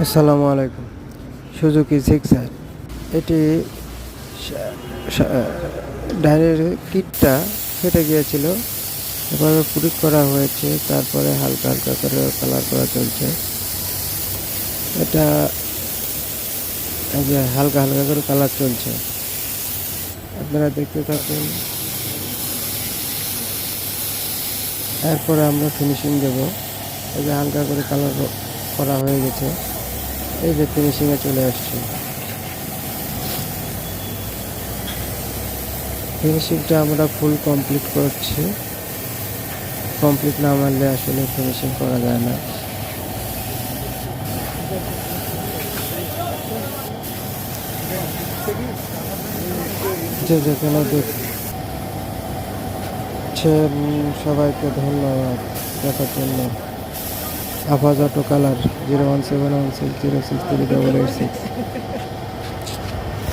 আসসালামু আলাইকুম। Suzuki Gixxer এটি ডাইনের কিটটা ফেটে গিয়েছিল, এভাবে পুটিং করা হয়েছে, তারপরে হালকা হালকা করে কালার করা চলছে। এটা এই যে হালকা হালকা করে কালার চলছে, আপনারা দেখতে থাকুন। এরপরে আমরা ফিনিশিং দেব। এই যে হালকা করে কালার করা হয়ে গেছে, এই যে ফিনিশিংয়ে চলে আসছে। ফিনিশিংটা আমরা ফুল কমপ্লিট করছি, কমপ্লিট না মানলে আসলে ফিনিশিং করা যায় না। যে যেখানে দেখছেন সবাইকে ধন্যবাদ দেখার জন্য। Afaz auto colour 01716063886।